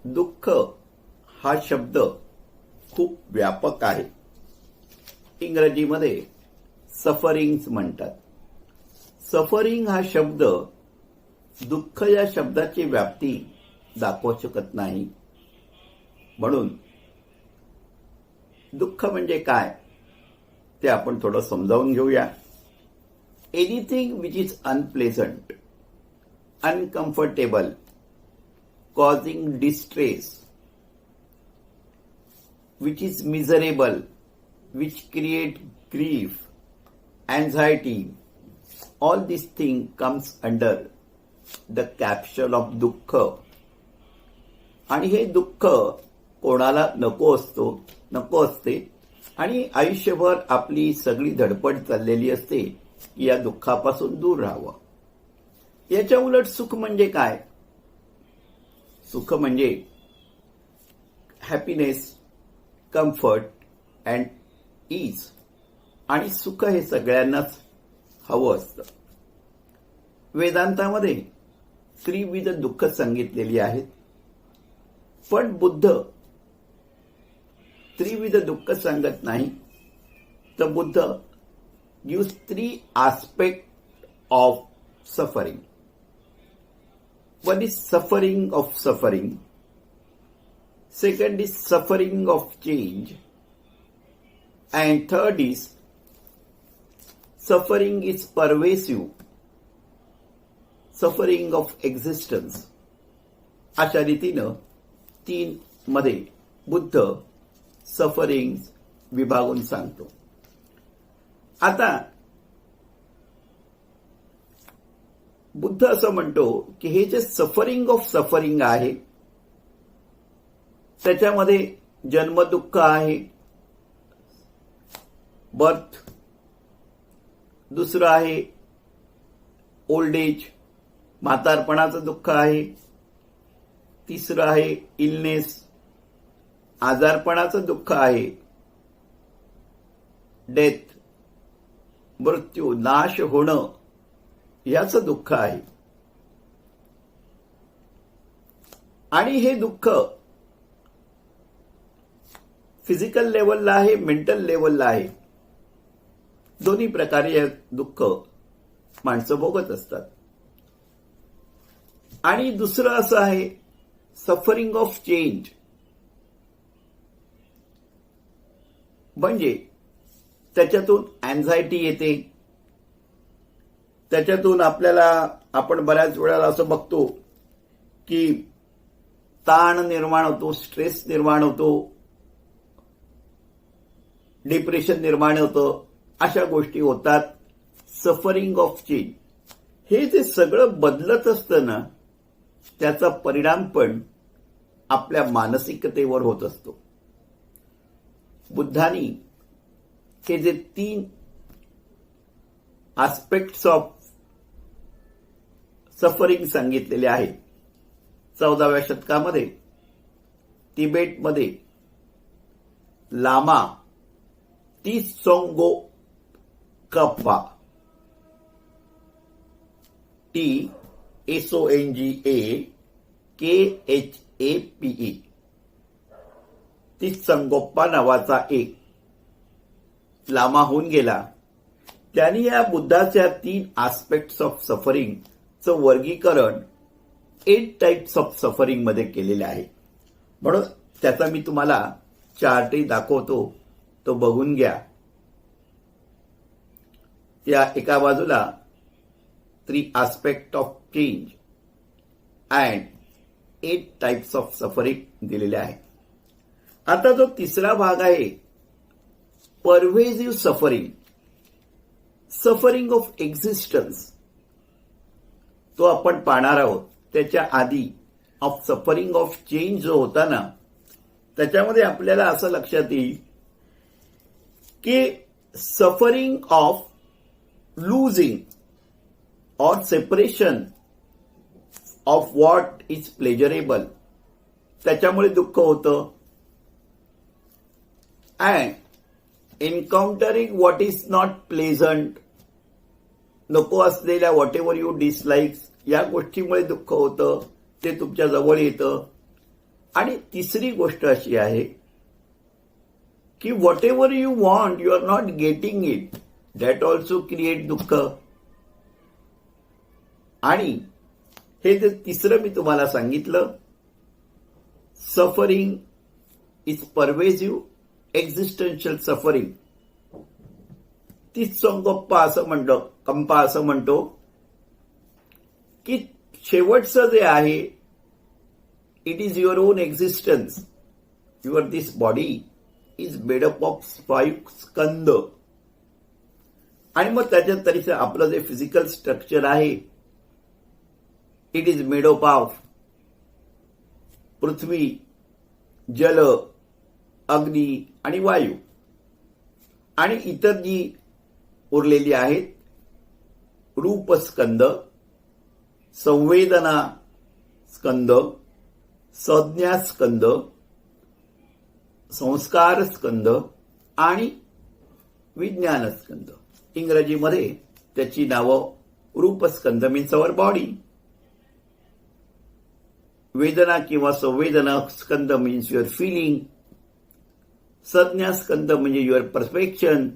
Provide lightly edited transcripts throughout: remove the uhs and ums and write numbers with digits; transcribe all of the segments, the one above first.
दुःख हा शब्द खूप व्यापक आहे. इंग्रजीमध्ये सफरिंग्स म्हणतात. सफरिंग हा शब्द दुःख या शब्दाची व्याप्ती दाखवू शकत नाही. म्हणून दुःख म्हणजे काय ते आपण थोडं समजावून घेऊया. Anything which is unpleasant, uncomfortable, causing distress, which is miserable, which create grief, anxiety, all this thing comes under the capsule of दुःख. आणि हे दुःख कोणाला नको असते आणि आयुष्यभर आपली सगळी धडपड चाललेली असते की या दुःखापासून दूर राहावं. याच्या उलट सुख म्हणजे काय? सुख म्हणजे हॅपीनेस, कम्फर्ट अँड ईज. आणि सुख हे सगळ्यांनाच हवं असतं. वेदांतामध्ये त्रिविध दुःख सांगितलेली आहेत. पण बुद्ध त्रिविध दुःख सांगत नाही, तर Buddha gives 3 aspects of suffering. One is suffering of suffering. Second is suffering of change. And third is suffering is pervasive. Suffering of existence. अशा रीतीनं 3 मध्ये बुद्ध सफरिंग विभागून सांगतो. आता बुद्ध असं म्हणतो की हे जे सफरिंग ऑफ सफरिंग आहे त्याच्यामध्ये जन्मदुःख आहे, बर्थ. दुसरं आहे ओल्ड एज, म्हातारपणाचं दुःख आहे. तिसरं आहे इलनेस, आजारपणाचं दुःख आहे. डेथ, मृत्यू, नाश होणं याचं दुःख आहे. आणि हे दुःख फिजिकल लेवलला आहे, मेंटल लेवलला आहे. दोन्ही प्रकारे हे दुःख माणसं भोगत असतात. आणि दुसरं असं आहे सफरिंग ऑफ चेंज. म्हणजे त्याच्यातून अँझायटी येते. त्याच्यातून आपण बऱ्याच वेळेला असं बघतो की ताण निर्माण होतो, स्ट्रेस निर्माण होतो, डिप्रेशन निर्माण होतं. अशा गोष्टी होतात. सफरिंग ऑफ चेंज हे जे सगळं बदलत असतं ना, त्याचा परिणाम पण आपल्या मानसिकतेवर होत असतो. बुद्धांनी हे जे 3 आस्पेक्ट्स ऑफ सफरिंग सांगितलेले आहेत, 14व्या शतकामध्ये तिबेटमध्ये लामा त्सोंगखपा TSONGAKHAPE त्सोंगखपा नावाचा एक लामा होऊन गेला. त्यांनी या बुद्धाच्या 3 आस्पेक्ट्स ऑफ सफरिंगचं वर्गीकरण 8 टाइप्स ऑफ सफरिंग मध्ये केलेले आहे. म्हणून त्याचा मी तुम्हाला चार्टही दाखवतो, तो बघून घ्या. या एका बाजूला 3 aspects of change and 8 types of suffering दिलेले आहे. आता जो तिसरा भाग आहे परव्हेसिव्ह सफरिंग, सफरिंग ऑफ एक्झिस्टन्स, तो आपण पाहणार आहोत. त्याच्या आधी ऑफ सफरिंग ऑफ चेंज जो होता ना, त्याच्यामध्ये आपल्याला असं लक्षात येईल की suffering of losing or separation of what is pleasurable, त्याच्यामुळे दुःख होतं. and encountering what is not pleasant, नको असलेल्या व्हॉट एव्हर यू डिसलाइक्स या गोष्टीमुळे दुःख होतं, ते तुमच्या जवळ येतं. आणि तिसरी गोष्ट अशी आहे की whatever you want you are not getting it, that also create दुःख. आणि हे जे तिसरं मी तुम्हाला सांगितलं, suffering is pervasive existential suffering. तीच कंपा असं म्हणतो की शेवटचं जे आहे, it is your own existence. Your this body is made up of 5 skandha. आणि मग त्याच्यात तरी आपलं जे फिजिकल स्ट्रक्चर आहे, it is made up of prithvi, jal, agni आणि वायू. आणि इतर जी उरलेली आहेत, रूपस्कंद, संवेदना स्कंद, संज्ञा स्कंद, संस्कार स्कंद आणि विज्ञान स्कंद. इंग्रजीमध्ये त्याची नावं रूपस्कंद मीन्स अवर बॉडी, वेदना किंवा संवेदना स्कंद मीन्स युअर फिलिंग, संज्ञा स्कंद म्हणजे your perception,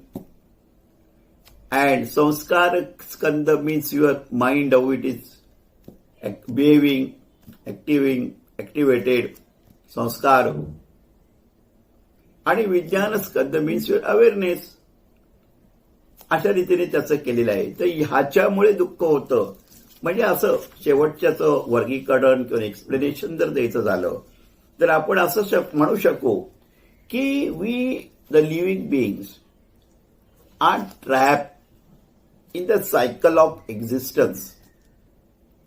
and sanskar skandha means your mind, how it is behaving, activated sanskar. आणि विज्ञान स्कंद मीन्स युअर अवेअरनेस. अशा रीतीने त्याचं केलेलं आहे. तर ह्याच्यामुळे दुःख होतं. म्हणजे असं शेवटच्याचं वर्गीकरण किंवा एक्सप्लेनेशन जर द्यायचं झालं तर आपण असं म्हणू शकू की we the living beings are trap in the cycle of existence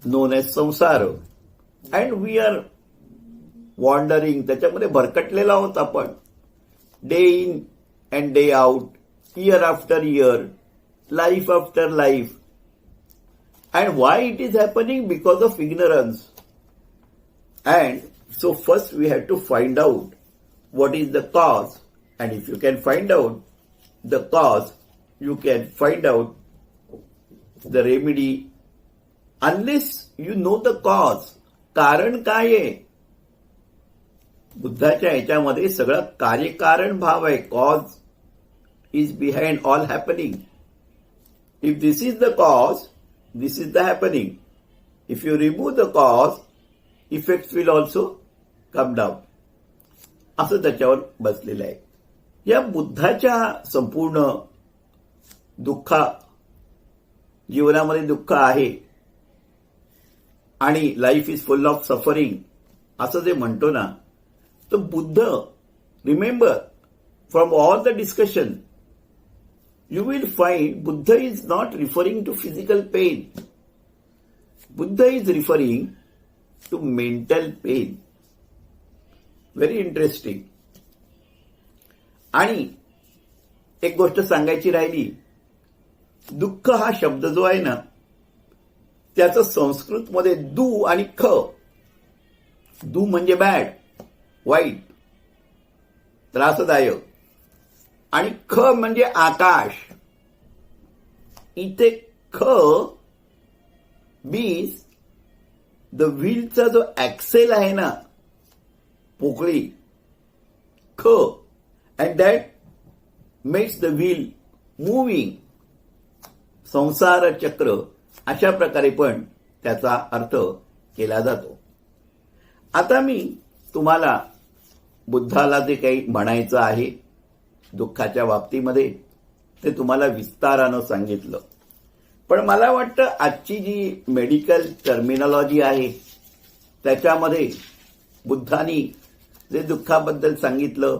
known as sansar, and we are wandering. त्याच्यामध्ये भरकटलेला आहोत आपण, day in and day out, year after year, life after life. And why it is happening? Because of ignorance. And so first we have to find out what is the cause. And if you can find out the cause, you can find out the remedy. Unless you know the cause. कारण काय आहे? बुद्धाच्या ह्याच्यामध्ये सगळं कार्यकारण भाव आहे. Cause is behind all happening. If this is the cause, this is the happening. If you remove the cause, effects will also come down. असं त्याच्यावर बसलेलं आहे. या बुद्धाच्या संपूर्ण जीवनामध्ये दुःख आहे आणि life is full of suffering असं जे म्हणतो ना, तर Buddha, remember from all the discussion, you will find Buddha is not referring to physical pain. Buddha is referring to mental pain. Very interesting. आणि एक गोष्ट सांगायची राहिली, दुःख हा शब्द जो आहे ना, त्याचं संस्कृतमध्ये दू आणि ख. दू म्हणजे बॅड, वाईट, त्रासदायक, आणि ख म्हणजे आकाश. इथे ख मीन्स द व्हीलचा जो ऍक्सेल आहे ना, पोकळी, ख, and that makes the wheel moving. संसार चक्र अशा प्रकारे पण त्याचा अर्थ केला जातो. आता मी तुम्हाला बुद्धाला जे काही म्हणायचं आहे दुःखाच्या बाबतीमध्ये ते तुम्हाला विस्तारानं सांगितलं. पण मला वाटतं आजची जी मेडिकल टर्मिनॉलॉजी आहे त्याच्यामध्ये बुद्धांनी जे दुःखाबद्दल सांगितलं,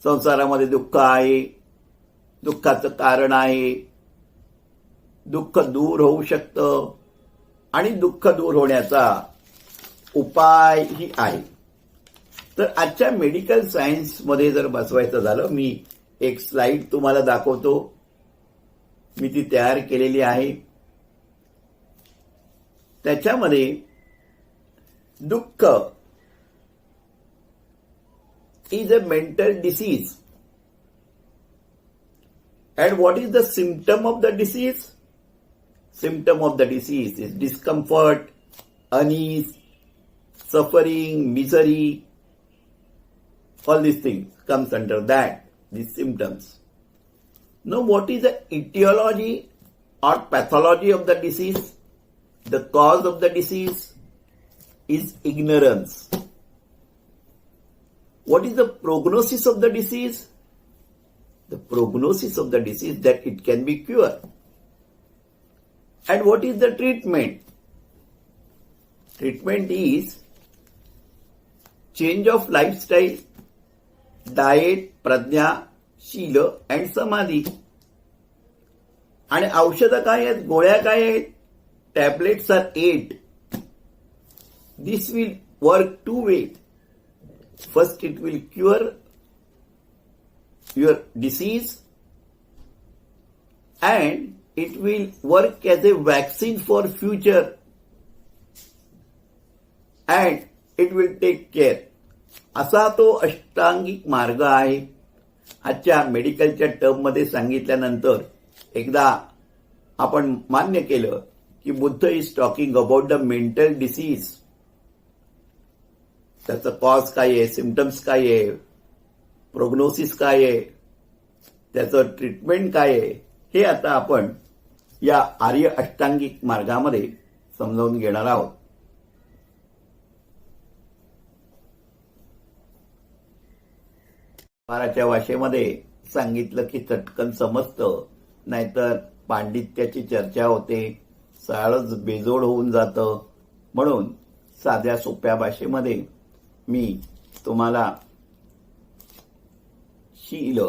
संसारामध्ये दुःख आहे, दुःखाचं कारण आहे, दुःख दूर होऊ शकतं आणि दुःख दूर होण्याचा उपायही आहे. तर आजच्या मेडिकल सायन्समध्ये जर बसवायचं झालं, मी एक स्लाइड तुम्हाला दाखवतो. मी ती तयार केलेली आहे. त्याच्यामध्ये दुःख is a mental disease. And what is the symptom of the disease? Symptom of the disease is discomfort, unease, suffering, misery, All these things comes under that, these symptoms. Now, what is the etiology or pathology of the disease? The cause of the disease is ignorance. What is the prognosis of the disease? The prognosis of the disease that it can be cured. And what is the treatment? Treatment is change of lifestyle, diet, prajna, sheel and samadhi. आणि औषधं काय आहेत, गोळ्या काय आहेत? Tablets are 8. This will work 2 ways. First, it will cure your disease and it will work as a vaccine for future and it will take care. असा तो अष्टांगिक मार्ग आहे. आजच्या मेडिकलच्या टर्ममध्ये सांगितल्यानंतर एकदा आपण मान्य केलं की Buddha is talking about the mental disease. त्याचं कॉज काय आहे, सिम्पटम्स काय आहे, प्रोग्नोसिस काय आहे, त्याचं ट्रीटमेंट काय आहे, हे आता आपण या आर्य अष्टांगिक मार्गामध्ये समजावून घेणार आहोत. बाराच्या भाषेमध्ये सांगितलं की चटकन समजतं, नाहीतर पांडित्याची चर्चा होते, साळच बेजोड होऊन जातं. म्हणून साध्या सोप्या भाषेमध्ये मी तुम्हाला शील,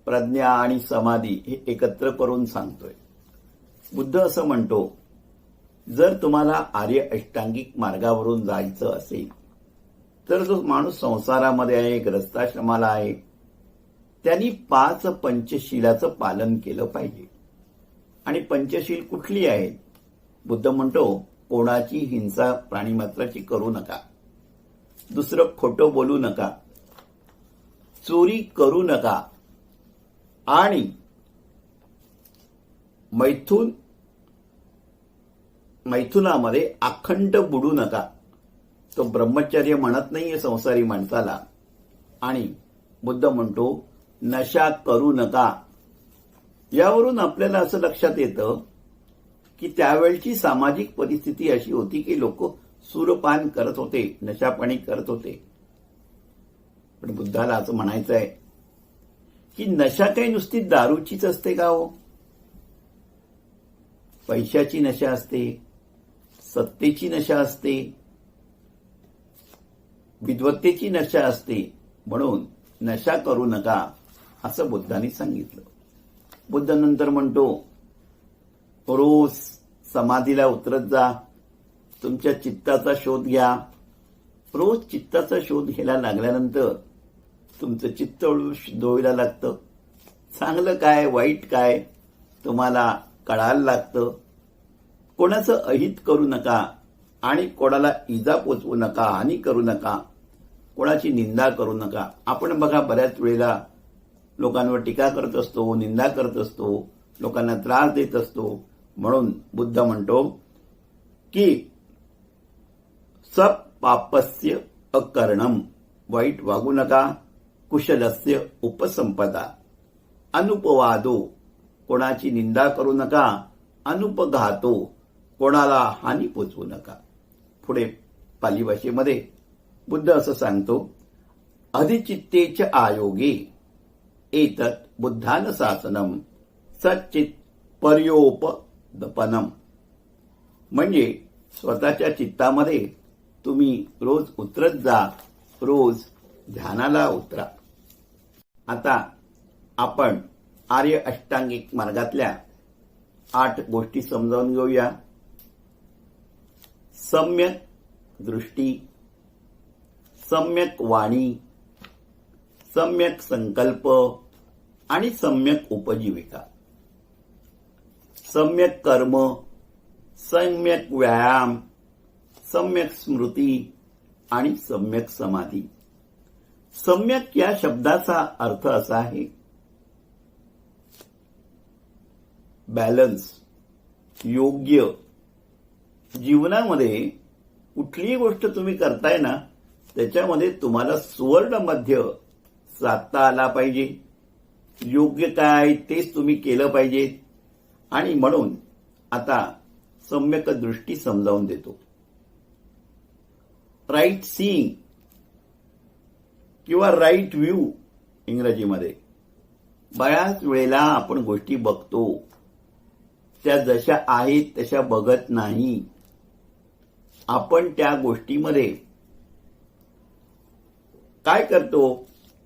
प्रज्ञा आणि समाधी हे एकत्र करून सांगतोय. बुद्ध असं म्हणतो, जर तुम्हाला आर्य अष्टांगिक मार्गावरून जायचं असेल तर जो माणूस संसारामध्ये आहे, ग्रस्ताश्रमाला आहे, त्यांनी 5 पंचशीलाचं पालन केलं पाहिजे. आणि पंचशील कुठली आहेत? बुद्ध म्हणतो, कोणाची हिंसा प्राणीमात्राची करू नका, दुसरं खोटं बोलू नका, चोरी करू नका आणि मैथुनामध्ये अखंड बुडू नका. तो ब्रह्मचर्य म्हणत नाहीये संसारी माणसाला. आणि बुद्ध म्हणतो, नशा करू नका. यावरून आपल्याला असं लक्षात येतं की त्यावेळची सामाजिक परिस्थिती अशी होती की लोक सूरपान करत होते, नशापाणी करत होते. पण बुद्धाला असं म्हणायचं आहे की नशा काही नुसती दारूचीच असते का हो? पैशाची नशा असते, सत्तेची नशा असते, विद्वत्तेची नशा असते. म्हणून नशा करू नका असं बुद्धांनी सांगितलं. बुद्ध नंतर म्हणतो, रोज समाधीला उतरत जा, तुमच्या चित्ताचा शोध घ्या. रोज चित्ताचा शोध घ्यायला लागल्यानंतर तुमचं चित्त शुद्ध व्हायला लागतं. चांगलं काय वाईट काय तुम्हाला कळायला लागतं. कोणाचं अहित करू नका आणि कोणाला इजा पोचवू नका, हानी करू नका, कोणाची निंदा करू नका. आपण बघा बऱ्याच वेळेला लोकांवर टीका करत असतो, निंदा करत असतो, लोकांना त्रास देत असतो. म्हणून बुद्ध म्हणतो की सब पापस्य अकर्णम, वाईट वागू नका. कुशलस्य उपसंपदा, अनुपवादो, कोणाची निंदा करू नका. अनुपघातो, कोणाला हानी पोचवू नका. पुढे पाली भाषेमध्ये बुद्ध असं सांगतो, अधिचित्तेच आयोगे एतत् बुद्धान शासनम सच्चित पर्योपदपनम. म्हणजे स्वतःच्या चित्तामध्ये तुम्ही रोज उतरत जा, रोज ध्यानाला उतरा. आता आपण आर्य अष्टांगिक मार्गातल्या 8 गोष्टी समजावून घेऊया. सम्यक दृष्टी, सम्यक वाणी, सम्यक संकल्प आणि सम्यक उपजीविका. सम्यक कर्म, सम्यक व्यायाम, सम्यक स्मृती आणि सम्यक समाधी. सम्यक या शब्दाचा अर्थ असा आहे, बॅलन्स, योग्य. जीवनामध्ये कुठलीही गोष्ट तुम्ही करताय ना, त्याच्यामध्ये तुम्हाला सुवर्ण मध्य साधता आला पाहिजे. योग्य काय तेच तुम्ही केलं पाहिजे. आणि म्हणून आता सम्यक दृष्टी समजावून देतो. राईट सीइंग किंवा राईट व्ह्यू इंग्रजीमध्ये. बऱ्याच वेळेला आपण गोष्टी बघतो, त्या जशा आहेत तशा बघत नाही. आपण त्या गोष्टीमध्ये काय करतो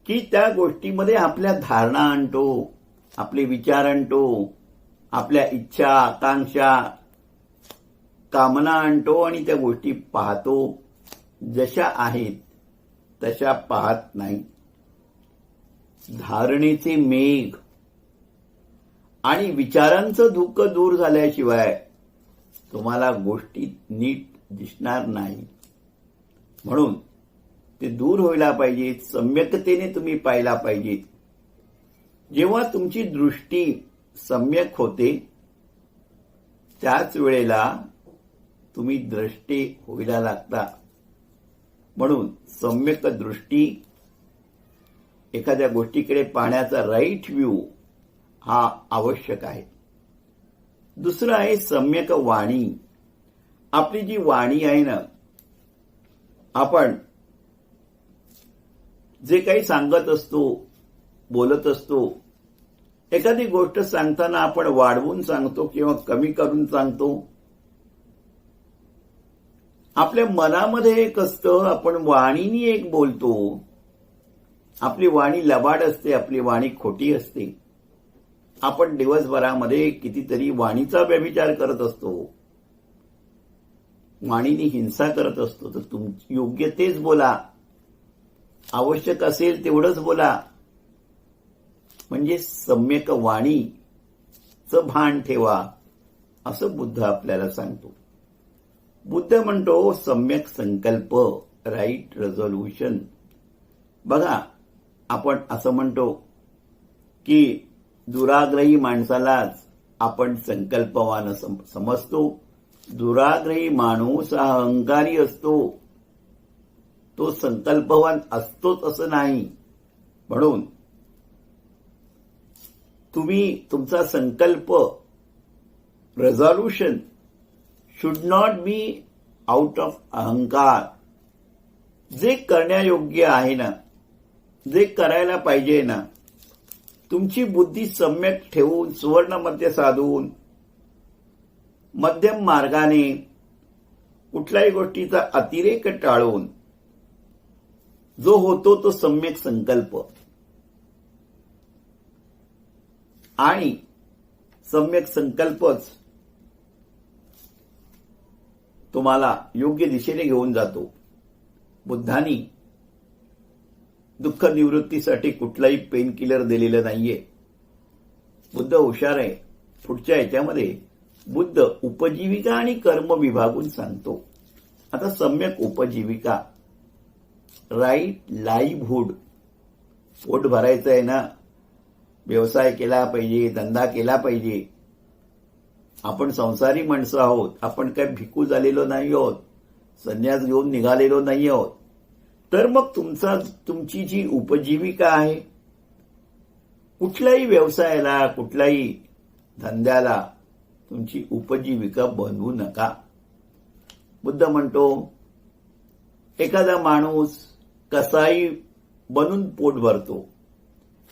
की त्या गोष्टीमध्ये आपल्या धारणा आणतो, आपले विचार आणतो, आपल्या इच्छा, आकांक्षा, कामना आणतो आणि त्या गोष्टी पाहतो. जशा आहेत तशा पाहत नाही. धारणेचे मेघ आणि विचारांचं धुकं दूर झाल्याशिवाय तुम्हाला गोष्टी नीट दिसणार नाही. म्हणून ते दूर व्हायला पाहिजे. सम्यकतेने तुम्ही पाहिला पाहिजे. जेव्हा तुमची दृष्टी सम्यक होते त्याच वेळेला तुम्ही द्रष्टे व्हायला लागता. म्हणून सम्यक दृष्टी, एखाद्या गोष्टीकडे पाहण्याचा राईट व्ह्यू हा आवश्यक आहे. दुसरं आहे सम्यक वाणी. आपली जी वाणी आहे ना, आपण जे काही सांगत असतो, बोलत असतो, एखादी गोष्ट सांगताना आपण वाढवून सांगतो किंवा कमी करून सांगतो. आपल्या मनामध्ये एक असतं, आपण वाणीनी एक बोलतो. आपली वाणी लबाड असते, आपली वाणी खोटी असते. आपण दिवसभरामध्ये कितीतरी वाणीचा व्यभिचार करत असतो, वाणीनी हिंसा करत असतो. तर तुम्ही योग्य तेच बोला, आवश्यक असेल तेवढंच बोला. म्हणजे सम्यक वाणीचं भान ठेवा, असं बुद्ध आपल्याला सांगतो. बुद्ध म्हणतो सम्यक संकल्प, राईट रेझोल्युशन. बघा, आपण असं म्हणतो की दुराग्रही माणसालाच आपण संकल्पवान समजतो. दुराग्रही माणूस हा अहंकारी असतो, तो संकल्पवान असतोच असं नाही. म्हणून तुम्ही तुमचा संकल्प, resolution should not be out of अहंकार. जे करण्यायोग्य आहे ना, जे करायला पाहिजे ना, तुमची बुद्धी सम्यक ठेवून, सुवर्णमध्य साधून, मध्यम मार्गाने, कुठल्याही गोष्टीचा अतिरेक टाळून जो होतो तो सम्यक संकल्प आणि सम्यक संकल्पच तुम्हाला योग्य दिशेने घेऊन जातो. बुद्धांनी दुःख निवृत्तीसाठी कुठलाही पेन किलर दिलेलं नाहीये. बुद्ध हुशार आहे. पुढच्या याच्यामध्ये बुद्ध उपजीविका आणि कर्म विभागून सांगतो. आता सम्यक उपजीविका, राईट लाईव्हहुड. पोट भरायचं आहे ना, व्यवसाय केला पाहिजे, धंदा केला पाहिजे. आपण संसारी माणसं आहोत. आपण काय भिकू झालेलो नाही आहोत, संन्यास घेऊन निघालेलो नाही आहोत. तर मग तुमची जी उपजीविका आहे, कुठल्याही व्यवसायाला, कुठल्याही धंद्याला तुमची उपजीविका बनवू नका. बुद्ध म्हणतो, एखादा माणूस कसाई बनून पोट भरतो,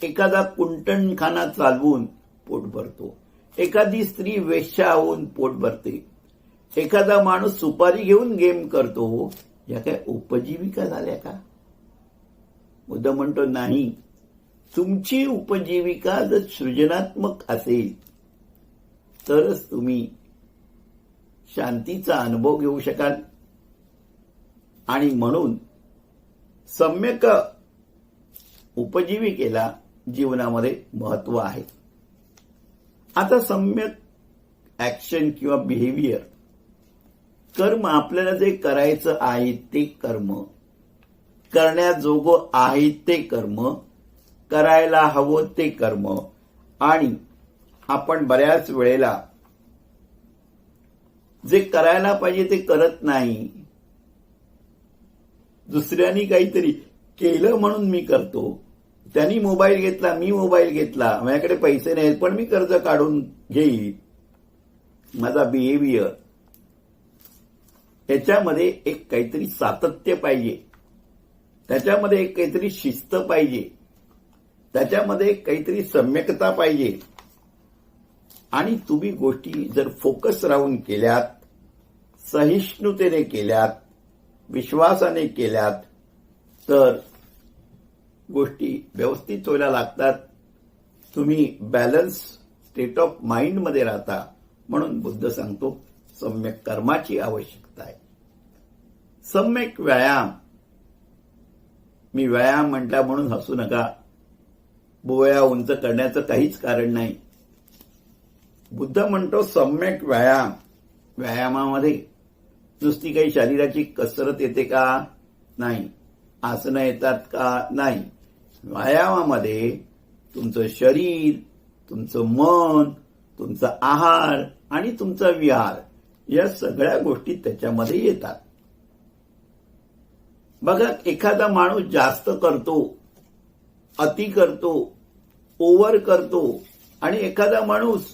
एखादा कुंटणखाना चालवून पोट भरतो, एखादी स्त्री वेश्या होऊन पोट भरते, एखादा माणूस सुपारी घेऊन गेम करतो. या काय उपजीविका झाल्या का? बुद्ध म्हणतो नाही. तुमची उपजीविका जर सृजनात्मक असेल तरच तुम्ही शांतीचा अनुभव घेऊ शकाल. आणि म्हणून सम्यक उपजीविकेला जीवनामध्ये महत्व आहे. आता सम्यक ऍक्शन किंवा बिहेवियर, कर्म, आपल्याला जे करायचं आहे ते कर्म, करण्याजोगं आहे ते कर्म, करायला हवं ते कर्म. आणि आपण बऱ्याच वेळेला जे करायला पाहिजे ते करत नाही. दुसऱ्यांनी काहीतरी केलं म्हणून मी करतो. त्यांनी मोबाईल घेतला, मी मोबाईल घेतला, माझ्याकडे पैसे नाहीत पण मी कर्ज काढून घेईल. माझा बिहेवियर याच्यामध्ये एक काहीतरी सातत्य पाहिजे, त्याच्यामध्ये एक काहीतरी शिस्त पाहिजे, त्याच्यामध्ये एक काहीतरी सम्यकता पाहिजे. आणि तुम्ही गोष्टी जर फोकस राहून केल्यात, सहिष्णुतेने केल्यात, विश्वासाने केल्यात तर गोष्टी व्यवस्थित व्हायला लागतात. तुम्ही बॅलन्स स्टेट ऑफ माइंड मध्ये राहता. म्हणून बुद्ध सांगतो सम्यक कर्माची आवश्यकता आहे. सम्यक व्यायाम. मी व्यायाम म्हटला म्हणून हसू नका. बोया उंच करण्याचं काहीच कारण नाही. बुद्ध म्हणतो सम्यक व्यायाम. व्यायामामध्ये नुसती काही शरीराची कसरत येते का? नाही. आसनं येतात का? नाही. व्यायामामध्ये तुमचं शरीर, तुमचं मन, तुमचा आहार आणि तुमचा विहार या सगळ्या गोष्टी त्याच्यामध्ये येतात. बघा, एखादा माणूस जास्त करतो, अति करतो, ओव्हर करतो आणि एखादा माणूस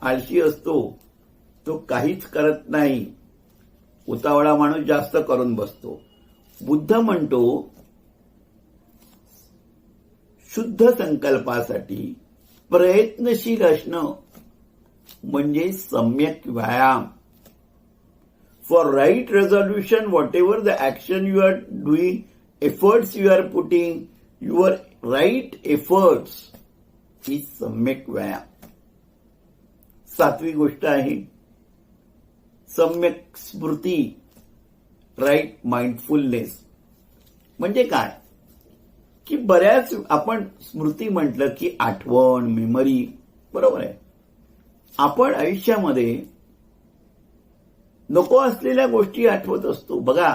आळशी असतो, तो काहीच करत नाही. उतावळा माणूस जास्त करून बसतो. बुद्ध म्हणतो शुद्ध संकल्पासाठी प्रयत्नशील असणं म्हणजे सम्यक व्यायाम. For right resolution, whatever the action you are doing, efforts you are putting, your right efforts ही सम्यक व्यायाम. सातवी गोष्ट आहे सम्यक स्मृती, राईट माइंडफुलनेस. म्हणजे काय की बऱ्याच आपण स्मृती म्हटलं की आठवण, मेमरी, बरोबर आहे. आपण आयुष्यामध्ये नको असलेल्या गोष्टी आठवत असतो. बघा,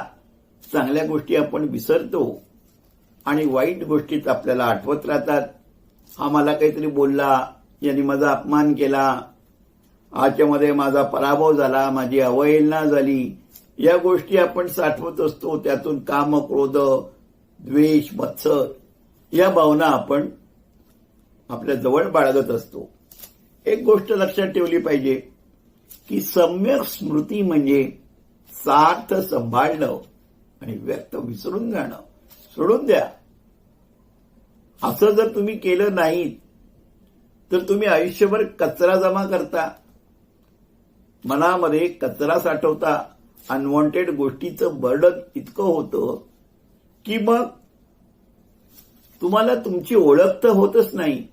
चांगल्या गोष्टी आपण विसरतो आणि वाईट गोष्टीच आपल्याला आठवत राहतात. हा मला काहीतरी बोलला, यांनी माझा अपमान केला, आजच्यामध्ये माझा पराभव झाला, माझी अवहेलना झाली, या गोष्टी आपण साठवत असतो. त्यातून काम, क्रोध, द्वेष, मत्सर या भावना आपण आपल्या जवळ बाळगत असतो. एक गोष्ट लक्षात ठेवली पाहिजे की सम्यक स्मृती म्हणजे सार्थ सांभाळणं आणि व्यर्थ विसरून जाणं. सोडून द्या. असं जर तुम्ही केलं नाही तर तुम्ही आयुष्यभर कचरा जमा करता, मनामध्ये कचरा साठवता, अनवॉन्टेड गोष्टीचं बर्डन इतकं होतं की मग तुम्हाला तुमची ओळख तर होतच नाही.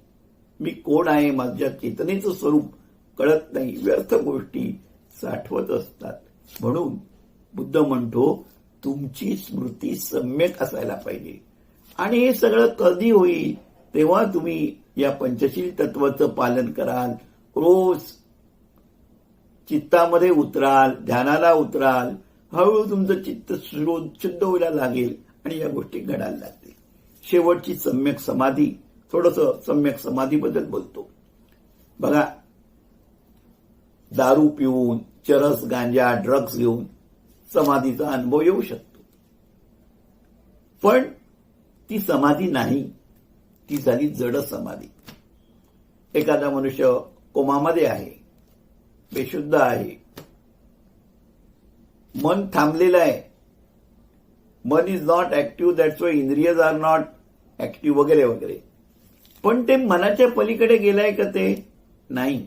मी कोण आहे, माझ्या चेतनेचं स्वरूप कळत नाही. व्यर्थ गोष्टी साठवत असतात. म्हणून बुद्ध म्हणतो तुमची स्मृती सम्यक असायला पाहिजे. आणि हे सगळं कधी होईल? तेव्हा तुम्ही या पंचशील तत्वाचं पालन कराल, रोज चित्तामध्ये उतराल, ध्यानाला उतराल, हळूहळू तुमचं चित्त शुद्ध व्हायला लागेल आणि या गोष्टी घडायला लागतील. शेवटची सम्यक समाधी. थोडंसं सम्यक समाधीबद्दल बोलतो. बघा, दारू पिऊन, चरस, गांजा, ड्रग्ज घेऊन समाधीचा अनुभव येऊ शकतो. पण ती समाधी नाही, ती झाली जड समाधी. एखादा मनुष्य कोमामध्ये आहे, बेशुद्ध आहे, मन थांबलेलं आहे, मन is not active, that's why इंद्रियज आर नॉट ऍक्टिव्ह, वगैरे वगैरे. पण ते मनाच्या पलीकडे गेलाय का? ते नाही.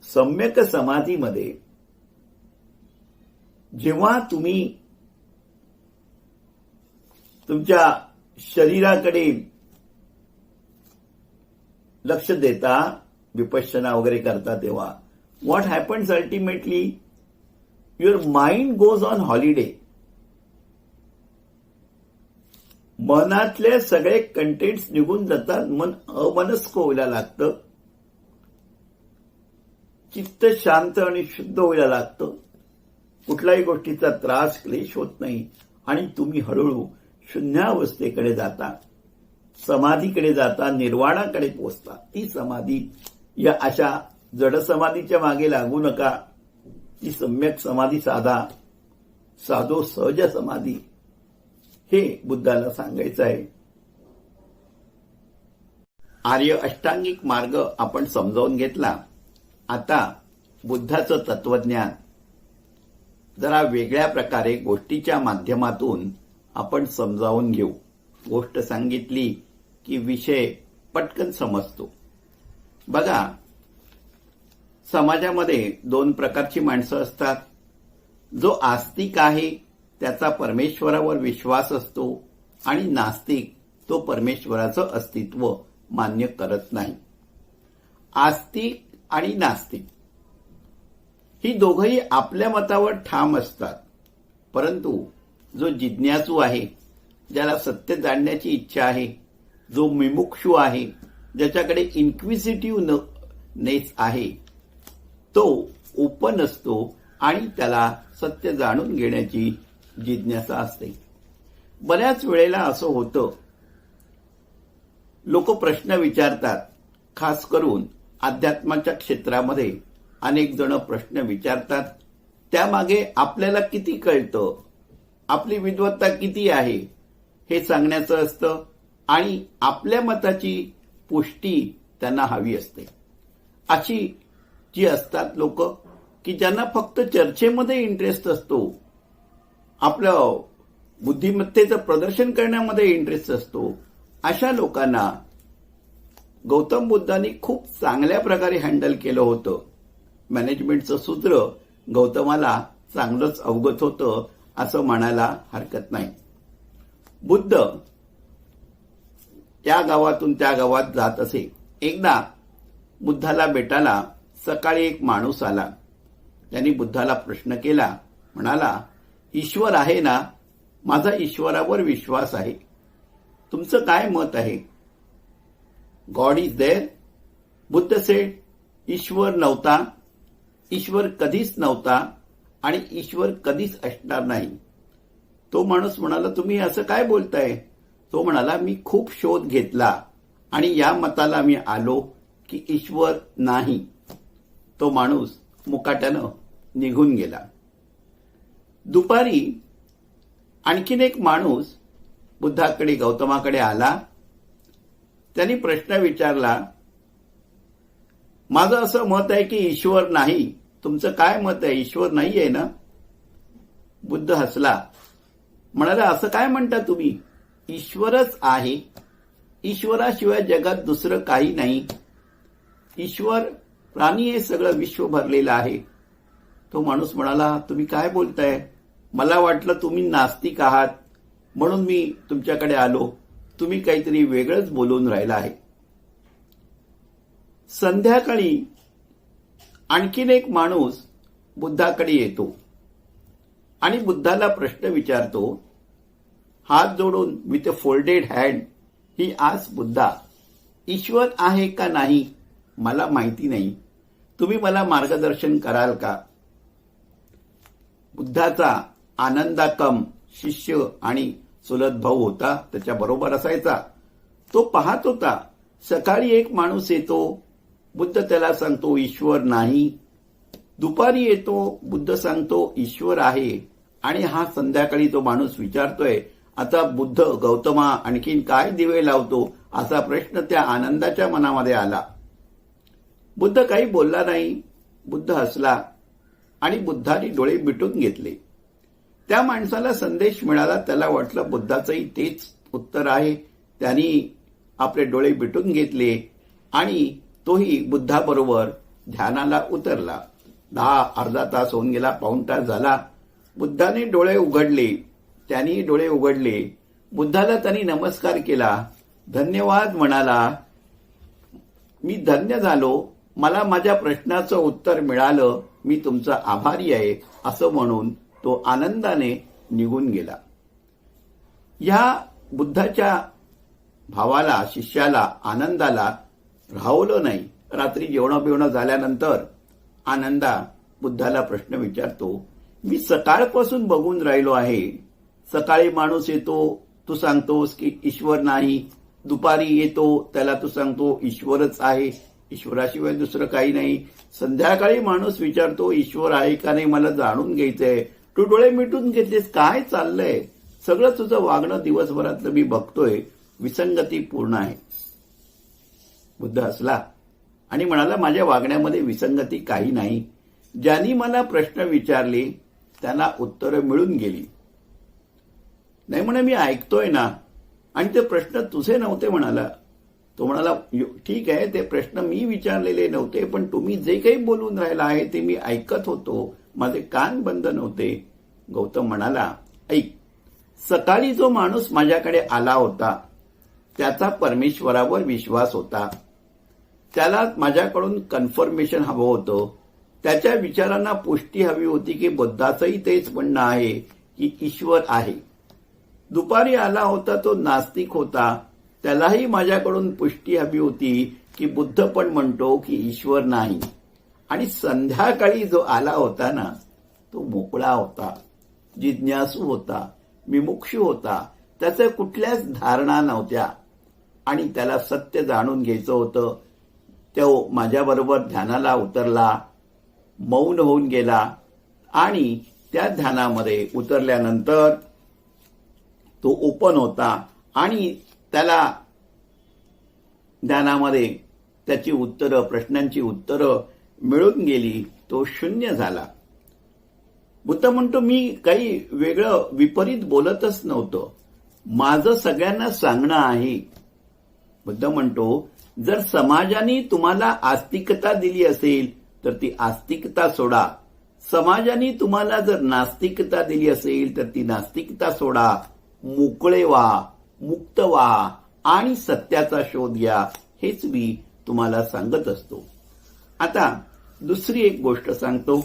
सम्यक समाधीमध्ये जेव्हा तुम्ही तुमच्या शरीराकडे लक्ष देता, विपश्यना वगैरे करता, तेव्हा what happens ultimately, your mind goes on holiday. मनातले सगळे कंटेंट्स निघून जातात, मन अमनस्क व्हायला लागतं, चित्त शांत आणि शुद्ध व्हायला लागतं, कुठल्याही गोष्टीचा त्रास, क्लेश होत नाही आणि तुम्ही हळूहळू शून्यावस्थेकडे जाता, समाधीकडे जाता, निर्वाणाकडे पोहोचता. ती समाधी, या अशा जड समाधीच्या मागे लागू नका. ती सम्यक समाधी साधा. साधो सहज समाधी हे बुद्धाला सांगायचं आहे. आर्य अष्टांगिक मार्ग आपण समजावून घेतला. आता बुद्धाचं तत्वज्ञान जरा वेगळ्या प्रकारे गोष्टीच्या माध्यमातून आपण समजावून घेऊ. गोष्ट सांगितली की विषय पटकन समजतो. बघा, समाजामध्ये दोन प्रकारची माणसं असतात. जो आस्तिक आहे त्याचा परमेश्वरावर विश्वास असतो आणि नास्तिक तो परमेश्वराचं अस्तित्व मान्य करत नाही. आस्तिक आणि नास्तिक ही दोघंही आपल्या मतावर ठाम असतात, परंतु जो जिज्ञासू आहे, ज्याला सत्य जाणण्याची इच्छा आहे, जो मुमुक्षू आहे, ज्याच्याकडे इन्क्विजिटिव्हनेस आहे, तो ओपन असतो आणि त्याला सत्य जाणून घेण्याची जिज्ञासा असते. बऱ्याच वेळेला असं होतं, लोक प्रश्न विचारतात. खास करून अध्यात्माच्या क्षेत्रामध्ये अनेक जण प्रश्न विचारतात. त्यामागे आपल्याला किती कळतं, आपली विद्वत्ता किती आहे हे सांगण्याचं असतं आणि आपल्या मताची पुष्टी त्यांना हवी असते. अशी जी असतात लोक की ज्यांना फक्त चर्चेमध्ये इंटरेस्ट असतो, आपलं बुद्धिमत्तेचं प्रदर्शन करण्यामध्ये इंटरेस्ट असतो, अशा लोकांना गौतम बुद्धांनी खूप चांगल्या प्रकारे हँडल केलं होतं. मॅनेजमेंटचं सूत्र गौतमाला चांगलंच अवगत होतं असं म्हणायला हरकत नाही. बुद्ध या गावातून त्या गावात जात असे. एकदा बुद्धाला भेटायला सकाळी एक माणूस आला. त्यांनी बुद्धाला प्रश्न केला. म्हणाला, ईश्वर आहे ना? माझा ईश्वरावर विश्वास आहे. तुमचं काय मत आहे? God is there? Buddha said, ईश्वर नव्हता, ईश्वर कधीच नव्हता आणि ईश्वर कधीच असणार नाही. तो माणूस म्हणाला, तुम्ही असं काय बोलताय? तो म्हणाला, मी खूप शोध घेतला आणि या मताला मी आलो की ईश्वर नाही. तो माणूस मुकाट्यानं निघून गेला. दुपारी आणखीन एक माणूस बुद्धाकडे गौतमाकडे आला. त्यांनी प्रश्न विचारला, माझं असं मत आहे की ईश्वर नाही. तुमचं काय मत आहे? ईश्वर नाही आहे ना? बुद्ध हसला. म्हणाला, असं काय म्हणता तुम्ही? ईश्वरच आहे. ईश्वराशिवाय जगात दुसरं काही नाही. ईश्वर प्राणी हे सगळं विश्व भरलेलं आहे. तो माणूस म्हणाला, तुम्ही काय बोलताय? मला वाटलं तुम्ही नास्तिक आहात म्हणून मी तुमच्याकडे आलो. तुम्ही काहीतरी वेगळंच बोलून राहिला आहे. संध्याकाळी आणखीन एक माणूस बुद्धाकडे येतो आणि बुद्धाला प्रश्न विचारतो. हात जोडून with a folded hand he asked Buddha, ईश्वर आहे का नाही मला माहिती नाही. तुम्ही मला मार्गदर्शन कराल का? बुद्धाचा आनंदाकम शिष्य आणि चुलत भाऊ होता, त्याच्याबरोबर असायचा. तो पाहत होता. सकाळी एक माणूस येतो, बुद्ध त्याला सांगतो ईश्वर नाही. दुपारी येतो, बुद्ध सांगतो ईश्वर आहे. आणि हा संध्याकाळी तो माणूस विचारतोय, आता बुद्ध गौतमा आणखीन काय दिवे लावतो असा प्रश्न त्या आनंदाच्या मनामध्ये आला. बुद्ध काही बोलला नाही. बुद्ध हसला आणि बुद्धाने डोळे मिटून घेतले. त्या माणसाला संदेश मिळाला. त्याला वाटलं बुद्धाचंही तेच उत्तर आहे. त्यांनी आपले डोळे मिटून घेतले आणि तोही बुद्धाबरोबर ध्यानाला उतरला. अर्धा तास होऊन गेला, पाऊण तास झाला. बुद्धाने डोळे उघडले. त्यांनी डोळे उघडले. बुद्धाला त्यांनी नमस्कार केला. धन्यवाद म्हणाला. मी धन्य झालो. मला माझ्या प्रश्नाचं उत्तर मिळालं. मी तुमचा आभारी आहे असं म्हणून तो आनंदाने निघून गेला. या बुद्धाच्या भावाला, शिष्याला, आनंदाला राहवलं नाही. रात्री जेवण झाल्यानंतर आनंदा बुद्धाला प्रश्न विचारतो, मी सकाळपासून बघून राहिलो आहे. सकाळी माणूस येतो, तू सांगतोस की ईश्वर नाही. दुपारी येतो, त्याला तू सांगतो ईश्वरच आहे, ईश्वराशिवाय दुसरं काही नाही. संध्याकाळी माणूस विचारतो ईश्वर आहे का नाही मला जाणून घ्यायचंय. तू डोळे मिटून घेतलेस, काय चाललंय? सगळं तुझं वागणं दिवसभरातलं मी बघतोय, विसंगती पूर्ण आहे. बुद्ध हसला आणि म्हणाला, माझ्या वागण्यामध्ये विसंगती काही नाही. ज्यांनी मला प्रश्न विचारले त्यांना उत्तरं मिळून गेली. नाही म्हणे, मी ऐकतोय ना, आणि ते प्रश्न तुझे नव्हते म्हणाला. तो म्हणाला, ठीक आहे, ते प्रश्न मी विचारलेले नव्हते, पण तुम्ही जे काही बोलून राहिला आहे ते मी ऐकत होतो, माझे कान बंद नव्हते. गौतम म्हणाला, ऐक, सकाळी जो माणूस माझ्याकडे आला होता त्याचा परमेश्वरावर विश्वास होता. त्याला माझ्याकडून कन्फर्मेशन हवं होतं. त्याच्या विचारांना पुष्टी हवी होती की बुद्धाचंही तेच म्हणणं आहे की ईश्वर आहे. दुपारी आला होता तो नास्तिक होता. त्यालाही माझ्याकडून पुष्टी हवी होती की बुद्ध पण म्हणतो की ईश्वर नाही. आणि संध्याकाळी जो आला होता ना, तो मोकळा होता, जिज्ञासू होता, विमुक्षू होता. त्याच्या कुठल्याच धारणा नव्हत्या आणि त्याला सत्य जाणून घ्यायचं होतं. तो माझ्याबरोबर ध्यानाला उतरला, मौन होऊन गेला आणि त्या ध्यानामध्ये उतरल्यानंतर तो ओपन होता आणि त्याला ध्यानामध्ये त्याची उत्तरं, प्रश्नांची उत्तरं मिळून गेली. तो शून्य झाला. बुद्ध म्हणतो, मी काही वेगळं विपरीत बोलतच नव्हतं, माझं सगळ्यांना सांगणं आहे. बुद्ध म्हणतो, जर समाजाने तुम्हाला आस्तिकता दिली असेल तर ती आस्तिकता सोडा. समाजाने तुम्हाला जर नास्तिकता दिली असेल तर ती नास्तिकता सोडा. मोकळे व्हा, मुक्त व्हा आणि सत्याचा शोध घ्या, हेच मी तुम्हाला सांगत असतो. आता दुसरी एक गोष्ट सांगतो,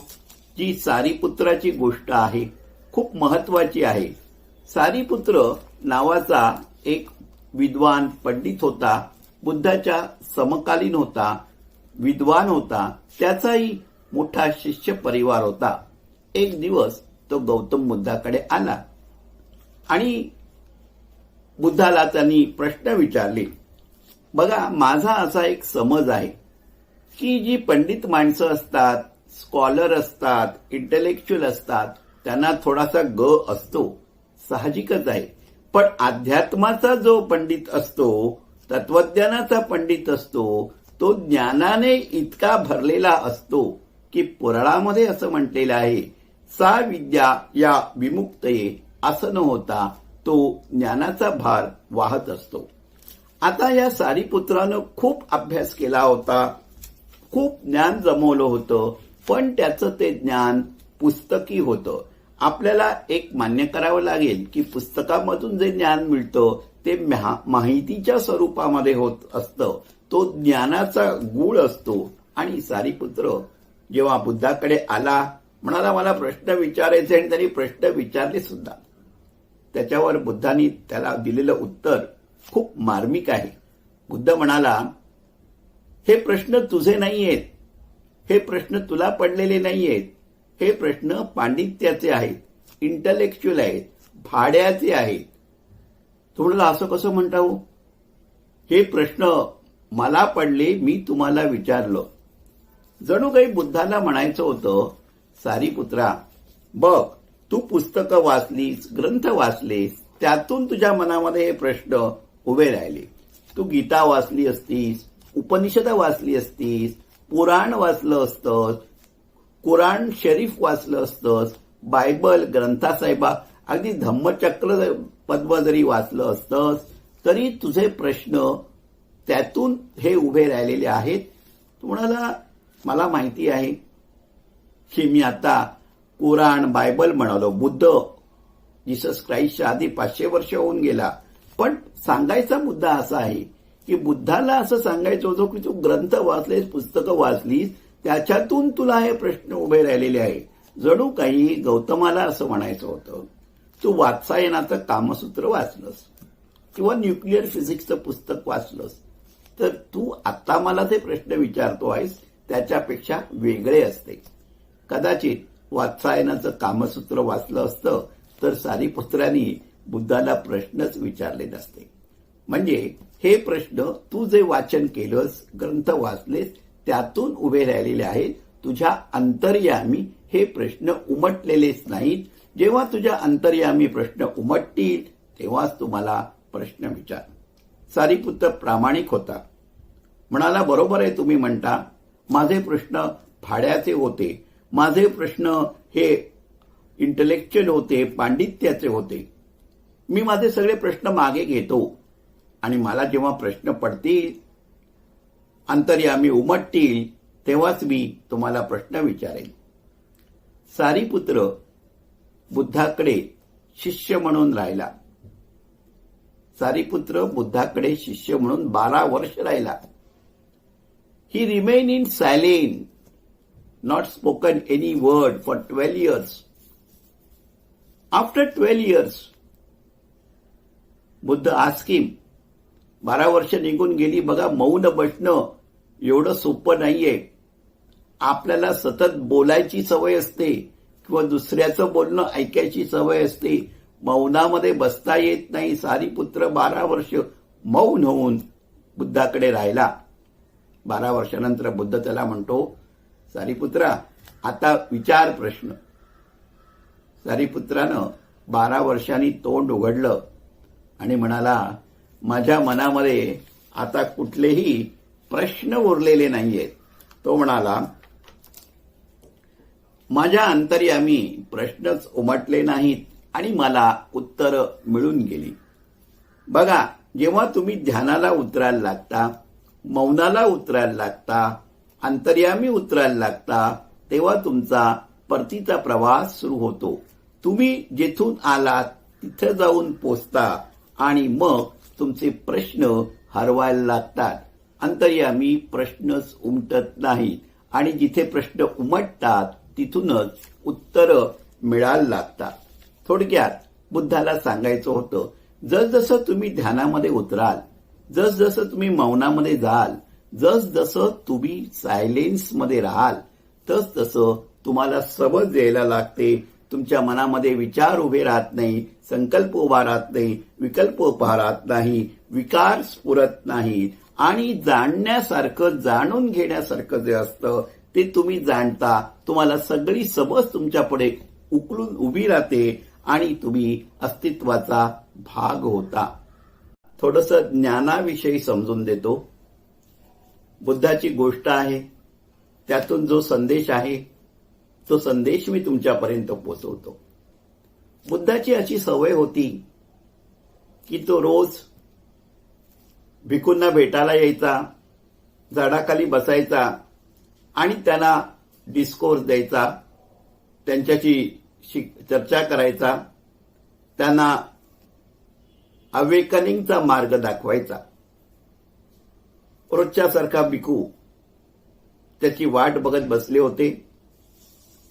जी सारीपुत्राची गोष्ट आहे, खूप महत्वाची आहे. सारीपुत्र नावाचा एक विद्वान पंडित होता, बुद्धाच्या समकालीन होता, विद्वान होता. त्याचाही मोठा शिष्य परिवार होता. एक दिवस तो गौतम बुद्धाकडे आला आणि बुद्धाला त्यांनी प्रश्न विचारले. बघा, माझा असा एक समज आहे की जी पंडित माणसं असतात, स्कॉलर असतात, इंटेलेक्च्युअल असतात, त्यांना थोडासा ग असतो, साहजिकच आहे. पण अध्यात्माचा जो पंडित असतो, तत्वज्ञानाचा पंडित असतो, तो ज्ञानाने इतका भरलेला असतो की पुराणामध्ये असं म्हटलेलं आहे, सा विद्या या विमुक्तये, असं न होता तो ज्ञानाचा भार वाहत असतो. आता या सारीपुत्रानं खूप अभ्यास केला होता, खूप ज्ञान जमवलं होतं, पण त्याचं ते ज्ञान पुस्तकी होतं. आपल्याला एक मान्य करावं लागेल की पुस्तकामधून जे ज्ञान मिळतं ते माहितीच्या स्वरूपामध्ये होत असतं. तो ज्ञानाचा गूळ असतो. आणि सारीपुत्र जेव्हा बुद्धाकडे आला, म्हणाला, मला प्रश्न विचारायचे, आणि त्यांनी प्रश्न विचारले सुद्धा. त्याच्यावर बुद्धांनी त्याला दिलेलं उत्तर खूप मार्मिक आहे. बुद्ध म्हणाला, हे प्रश्न तुझे नाहीयेत, हे प्रश्न तुला पडलेले नाहीयेत, हे प्रश्न पांडित्याचे आहेत, इंटलेक्च्युअल आहेत, भाड्याचे आहेत. तो म्हणाला, असं कसं म्हणता हो? हे प्रश्न मला पडले, मी तुम्हाला विचारलं. जणू काही बुद्धाला म्हणायचं होतं, सारीपुत्रा, बघ, तू पुस्तकं वाचलीस, ग्रंथ वाचलेस, त्यातून तुझ्या मनामध्ये हे प्रश्न उभे राहिले. तू गीता वाचली असतीस, उपनिषदं वाचली असतीस, पुराण वाचलं असतंस, कुराण शरीफ वाचलं असतंस, बायबल, ग्रंथासाहेबा, अगदी धम्मचक्र पद्म जरी वाचलं असतंस, तरी तुझे प्रश्न त्यातून हे उभे राहिलेले आहेत. तो म्हणाला, मला माहिती आहे की मी आता कुराण, बायबल म्हणालो. बुद्ध, जीसस ख्राइस्टच्या आधी 500 वर्ष होऊन गेला. पण सांगायचा मुद्दा असा आहे की बुद्धाला असं सांगायचं होतं की तू ग्रंथ वाचलेस, पुस्तकं वाचलीस, त्याच्यातून तुला हे प्रश्न उभे राहिलेले आहे. जणू काही गौतमाला असं म्हणायचं होतं, तू वात्सायनाचं कामसूत्र वाचलंस किंवा न्यूक्लिअर फिजिक्सचं पुस्तक वाचलंस, तर तू आता मला ते प्रश्न विचारतो आहेस त्याच्यापेक्षा वेगळे असते. कदाचित वात्सायनाचं कामसूत्र वाचलं असतं तर सारीपुत्रांनी बुद्धाला प्रश्नच विचारले नसते. म्हणजे हे प्रश्न तू जे वाचन केलंस, ग्रंथ वाचलेस, त्यातून उभे राहिलेले आहेत. तुझ्या अंतर्यामी हे प्रश्न उमटलेलेच नाहीत. जेव्हा तुझ्या अंतर्यामी प्रश्न उमटतील तेव्हाच तुम्हाला प्रश्न विचार. सारीपुत्र प्रामाणिक होता. म्हणाला, बरोबर आहे तुम्ही म्हणता, माझे प्रश्न फाड्याचे होते, माझे प्रश्न हे इंटलेक्च्युअल होते, पांडित्याचे होते. मी माझे सगळे प्रश्न मागे घेतो आणि मला जेव्हा प्रश्न पडतील, अंतर्यामी उमटतील, तेव्हाच मी तुम्हाला प्रश्न विचारेन. सारीपुत्र बुद्धाकडे शिष्य म्हणून राहिला. सारीपुत्र बुद्धाकडे शिष्य म्हणून 12 वर्ष राहिला. He remain in silent, not spoken any word for 12 years. After 12 years, Buddha asked him, 12 वर्ष निघून गेली. बघा, मौन बसणं एवढं सोपं नाहीये. आपल्याला सतत बोलायची सवय असते किंवा दुसऱ्याचं बोलणं ऐकायची सवय असते. मौनामध्ये बसता येत नाही. सारीपुत्र 12 वर्ष मौन होऊन बुद्धाकडे राहिला. 12 वर्षानंतर बुद्ध त्याला म्हणतो, सारीपुत्रा, आता विचार प्रश्न. सारीपुत्रानं 12 वर्षांनी तोंड उघडलं आणि म्हणाला, माझ्या मनामध्ये आता कुठलेही प्रश्न उरलेले नाहीयेत. तो म्हणाला, माझ्या अंतर्यामी प्रश्नच उमटले नाहीत आणि मला उत्तरं मिळून गेली. बघा, जेव्हा तुम्ही ध्यानाला उतरायला लागता, मौनाला उतरायला लागता, अंतर्यामी उतरायला लागता, तेव्हा तुमचा परतीचा प्रवास सुरू होतो. तुम्ही जेथून आलात तिथे जाऊन पोचता आणि मग तुमचे प्रश्न हरवायला लागतात. अंतर्यामी प्रश्नच उमटत नाहीत आणि जिथे प्रश्न उमटतात तिथूनच उत्तरं मिळायला लागतात. थोडक्यात बुद्धाला सांगायचं होतं, जसजसं तुम्ही ध्यानामध्ये उतराल, जसजसं तुम्ही मौनामध्ये जाल, जसजसं तुम्ही सायलेन्समध्ये राहाल, तसतसं तुम्हाला समज यायला लागते. तुमच्या मनामध्ये विचार उभे राहत नाही, संकल्प उभा राहत नाही, विकल्प उभा राहत नाही, विकार स्फुरत नाहीत आणि जाणण्यासारखं, जाणून घेण्यासारखं जे असतं ते तुम्ही जाणता. तुम्हाला सगळी समज तुमच्यापुढे उकळून उभी राहते आणि तुम्ही अस्तित्वाचा भाग होता. थोडंसं ज्ञानाविषयी समजून देतो. बुद्धाची गोष्ट आहे, त्यातून जो संदेश आहे तो संदेश मी तुमच्यापर्यंत पोहोचवतो. बुद्धाची अशी सवय होती की तो रोज भिक्खूंना भेटायला यायचा, झाडाखाली बसायचा आणि त्यांना डिस्कोर्स द्यायचा, त्यांच्याशी चर्चा करायचा, त्यांना अवेकनिंगचा मार्ग दाखवायचा. रोजच्यासारखा भिक्खू त्याची वाट बघत बसले होते.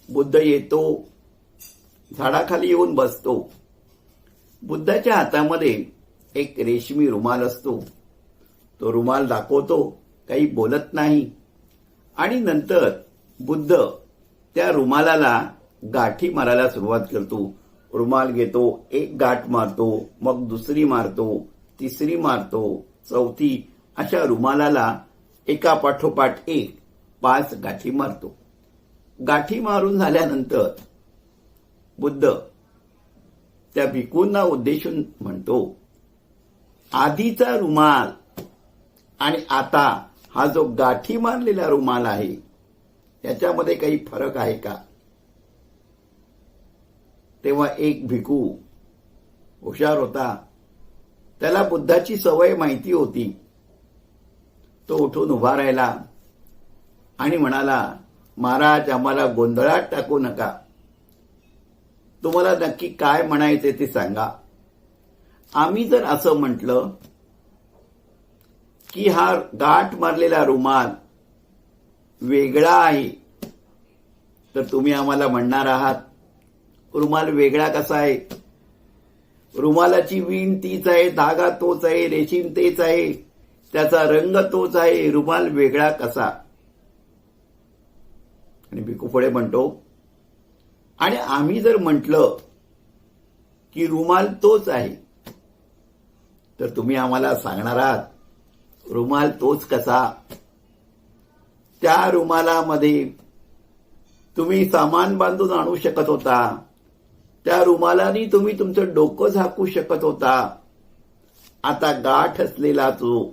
बुद्ध येतो, झाडाखाली येऊन बसतो. बुद्धाच्या हातामध्ये एक रेशमी रुमाल असतो. तो रुमाल दाखवतो, काही बोलत नाही आणि नंतर बुद्ध त्या रुमालाला गाठी मारायला सुरुवात करतो. रुमाल घेतो, एक गाठ मारतो, मग दुसरी मारतो, तिसरी मारतो, चौथी, अशा रुमालाला एका पाठोपाठ एक 5 गाठी मारतो. गाठी मारून झाल्यानंतर बुद्ध त्या भिक्खूंना उद्देशून म्हणतो, आधीचा रुमाल आणि आता हा जो गाठी मारलेला रुमाल आहे याच्यामध्ये काही फरक आहे का? तेव्हा एक भिक्खू हुशार होता, त्याला बुद्धाची सवय माहिती होती. तो उठून उभा राहिला आणि म्हणाला, महाराज, आम्हाला गोंधळात टाकू नका. तुम्हाला नक्की काय म्हणायचे ते सांगा. आम्ही जर असं म्हटलं की हा गाठ मारलेला रुमाल वेगळा आहे, तर तुम्ही आम्हाला म्हणणार आहात रुमाल वेगळा कसा आहे? रुमालाची वीण तीच आहे, धागा तोच आहे, रेशीम तेच आहे, त्याचा रंग तोच आहे, रुमाल वेगळा कसा? आणि भिक्खू पुढे म्हणतो, आणि आम्ही जर म्हटलं की रुमाल तोच आहे, तर तुम्ही आम्हाला सांगणार आहात रुमाल तोच कसा? त्या रुमालामध्ये तुम्ही सामान बांधून आणू शकत होता, त्या रुमालाने तुम्ही तुमचं डोकं झाकू शकत होता. आता गाठ असलेला जो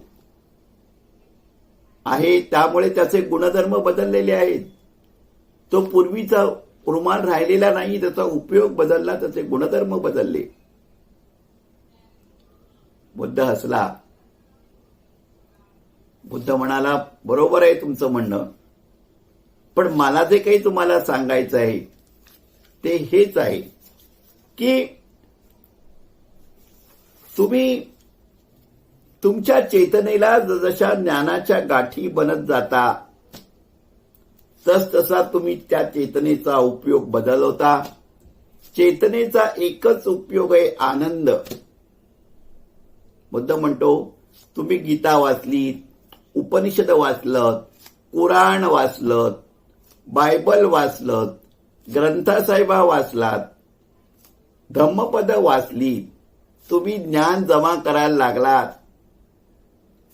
आहे त्यामुळे त्याचे गुणधर्म बदललेले आहेत. तो पूर्वीचा रुमाल राहिलेला नाही, त्याचा उपयोग बदलला, त्याचे गुणधर्म बदलले. बुद्ध हसला. बुद्ध म्हणाला, बरोबर आहे तुमचं म्हणणं, पण मला जे काही तुम्हाला सांगायचं आहे ते हेच आहे की तुम्ही तुमच्या चेतनेला जशा ज्ञानाच्या गाठी बनत जाता तसा तुम्ही त्या चेतनेचा उपयोग बदलवता. चेतनेचा एकच उपयोग आहे आनंद. बुद्ध म्हणतो, तुम्ही गीता वाचलीत, उपनिषद वाचलत, कुराण वाचलत, बायबल वाचलत, ग्रंथसाहेबा वाचलात, धम्मपद वाचली, तुम्ही ज्ञान जमा करायला लागलात.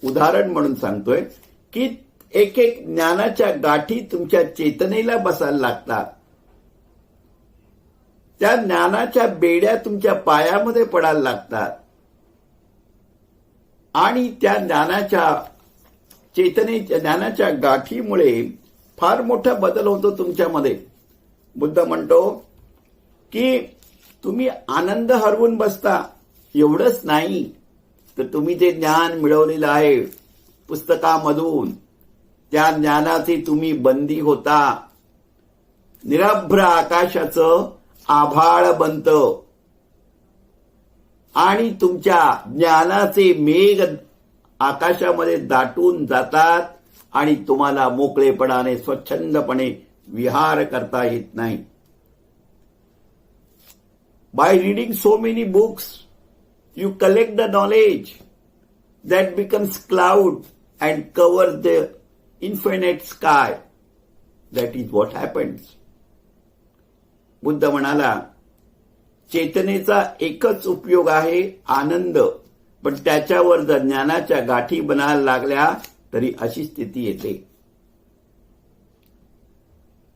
उदाहरण म्हणून सांगतोय की एक एक ज्ञानाच्या गाठी तुमच्या चेतनेला बसायला लागतात. त्या ज्ञानाच्या बेड्या तुमच्या पायामध्ये पडायला लागतात आणि त्या ज्ञानाच्या गाठीमुळे फार मोठा बदल होतो तुमच्यामध्ये. बुद्ध म्हणतो की तुम्ही आनंद हरवून बसता. एवढंच नाही तर तुम्ही जे ज्ञान मिळवलेलं आहे पुस्तकामधून, त्या ज्ञानाचे तुम्ही बंदी होता. निरभ्र आकाशाचं आभाळ बनतं आणि तुमच्या ज्ञानाचे मेघ आकाशामध्ये दाटून जातात आणि तुम्हाला मोकळेपणाने स्वच्छंदपणे विहार करता येत नाही. By reading so many books you collect the knowledge that becomes cloud and covers the infinite sky. That is what happens. Buddha म्हणाला, चेतनेचा एकच उपयोग आहे आनंद, पण त्याच्यावर जर ज्ञानाच्या गाठी बनायला लागल्या तरी अशी स्थिती येते.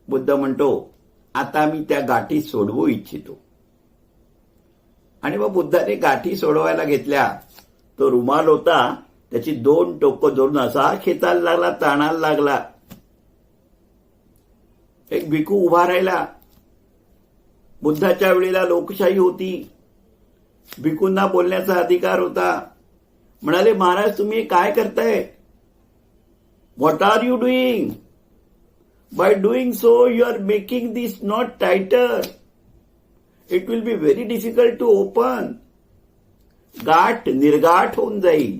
बुद्ध म्हणतो, आता मी त्या गाठी सोडवू इच्छितो. आणि मग बुद्धाने गाठी सोडवायला घेतल्या. तो रुमाल होता, त्याची दोन टोकं धरून असा खेचायला लागला, ताणायला लागला. एक भिक्खू उभा राहिला. बुद्धाच्या वेळेला लोकशाही होती, भिक्खूंना बोलण्याचा अधिकार होता. म्हणाले, महाराज तुम्ही काय करताय? What are you doing? By doing so you are making this not tighter. It will be very difficult to open. गाठ निर्गाठ होऊन जाईल,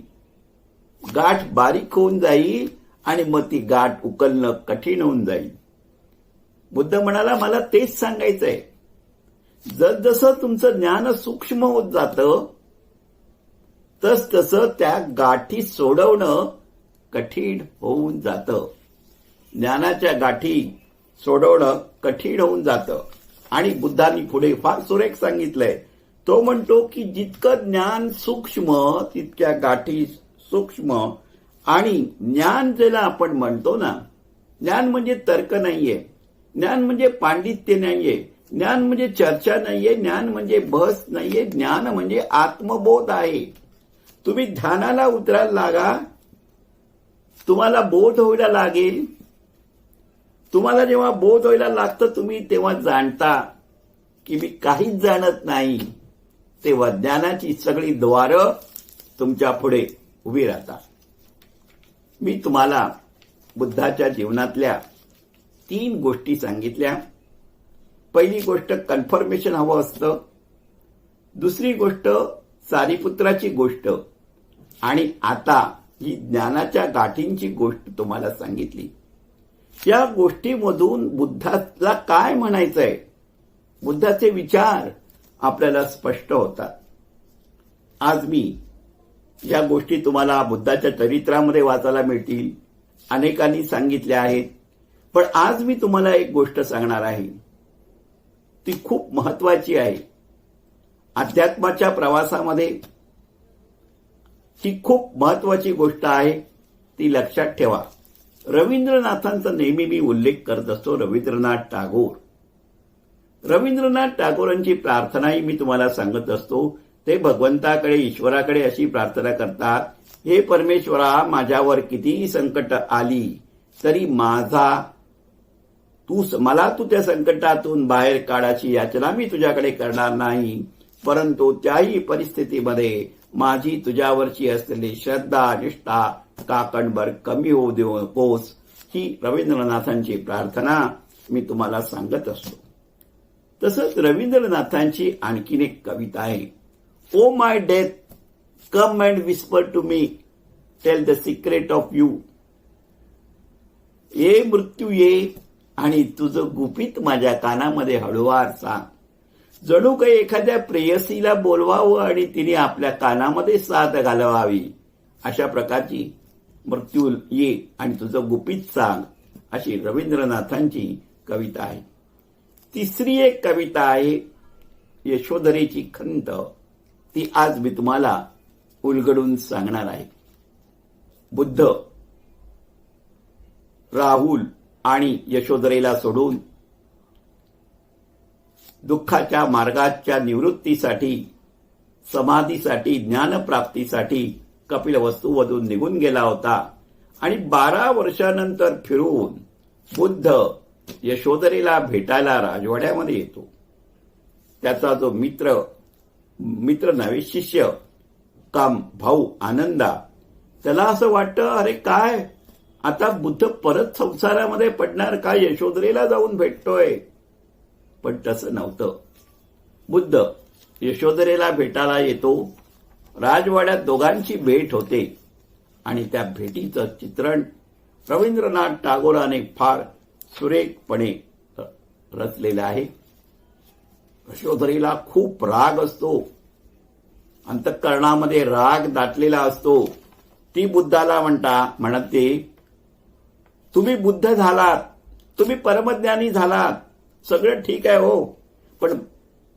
गाठ बारीक होऊन जाईल आणि मग ती गाठ उकलणं कठीण होऊन जाईल. बुद्ध म्हणाला, मला तेच सांगायचंय. जसजसं तुमचं ज्ञान सूक्ष्म होत जातं तसतसं त्या गाठी सोडवणं कठीण होऊन जातं. ज्ञानाच्या गाठी सोडवणं कठीण होऊन जातं. आणि बुद्धांनी पुढे फार सुरेख सांगितलंय. तो म्हणतो की जितकं ज्ञान सूक्ष्म तितक्या गाठी सूक्ष्म. आणि ज्ञान ज्याला आपण म्हणतो ना, ज्ञान म्हणजे तर्क नाहीये, ज्ञान म्हणजे पांडित्य नाहीये, ज्ञान म्हणजे चर्चा नाहीये, ज्ञान म्हणजे बहस नाहीये, ज्ञान म्हणजे आत्मबोध आहे. तुम्ही ध्यानाला उतरायला लागा, तुम्हाला बोध व्हायला लागेल. तुम्हाला जेव्हा बोध व्हायला लागतं तुम्ही तेव्हा जाणता की मी काहीच जाणत नाही. तेव्हा ज्ञानाची सगळी द्वारं तुमच्या पुढे उभी राहतात. मी तुम्हाला बुद्धाच्या जीवनातल्या 3 गोष्टी सांगितल्या. पहिली गोष्ट कन्फर्मेशन हवं असतं, दुसरी गोष्ट सारीपुत्राची गोष्ट, आणि आता ही ज्ञानाच्या गाठींची गोष्ट तुम्हाला सांगितली. या गोष्टीमधून बुद्धाला काय म्हणायचंय, बुद्धाचे विचार आपल्याला स्पष्ट होतात. आज मी या गोष्टी तुम्हाला बुद्धाच्या चरित्रामध्ये वाचायला मिळतील, अनेकांनी सांगितल्या आहेत. पण आज मी तुम्हाला एक गोष्ट सांगणार आहे, ती खूप महत्वाची आहे. अध्यात्माच्या प्रवासामध्ये ती खूप महत्वाची गोष्ट आहे, ती लक्षात ठेवा. रवींद्रनाथांचा नेहमी मी उल्लेख करत असतो, रवींद्रनाथ टागोर. रवींद्रनाथ टागोरांची प्रार्थनाही मी तुम्हाला सांगत असतो. ते भगवंताकडे, ईश्वराकडे अशी प्रार्थना करतात, हे परमेश्वरा, माझ्यावर कितीही संकट आली तरी मला तू त्या संकटातून बाहेर काढायची याचना मी तुझ्याकडे करणार नाही, परंतु त्याही परिस्थितीमध्ये माझी तुझ्यावरची असलेली श्रद्धा, निष्ठा काकणभर कमी होऊ देऊ नकोस. ही रवींद्रनाथांची प्रार्थना मी तुम्हाला सांगत असतो. तसंच रवींद्रनाथांची आणखीन एक कविता आहे. O my death, come and whisper to me, tell the secret of you. ये मृत्यू ये आणि तुझं गुपित माझ्या कानामध्ये हळूवार सांग. जणू काही एखाद्या प्रेयसीला बोलवावं आणि तिने आपल्या कानामध्ये साथ घालवावी, अशा प्रकारची मृत्यू ये आणि तुझं गुपित सांग, अशी रवींद्रनाथांची कविता आहे. तिसरी एक कविता आहे यशोधरेची खंत. ती आज मी तुम्हाला उलगडून सांगणार आहे. बुद्ध राहुल आणि यशोधरेला सोडून दुःखाच्या मार्गाच्या निवृत्तीसाठी, समाधीसाठी, ज्ञानप्राप्तीसाठी कपिलवस्तूमधून निघून गेला होता आणि 12 वर्षानंतर फिरून बुद्ध यशोधरेला भेटायला राजवाड्यामध्ये येतो. त्याचा जो मित्र नव्हे, शिष्य काम भाऊ आनंदा, त्याला असं वाटतं, अरे काय आता बुद्ध परत संसारामध्ये पडणार का, यशोधरेला जाऊन भेटतोय. पण तसं नव्हतं. बुद्ध यशोधरेला भेटायला येतो. राजवाड्यात दोघांची भेट होते आणि त्या भेटीचं चित्रण रवींद्रनाथ टागोराने फार सुरेखपणे रचलेलं आहे. यशोधरेला खूप राग असतो, अंतःकरणामध्ये राग दाटलेला असतो. ती बुद्धाला म्हणते, तुम्ही बुद्ध झालात, तुम्ही परमज्ञानी झालात, सगळं ठीक आहे हो, पण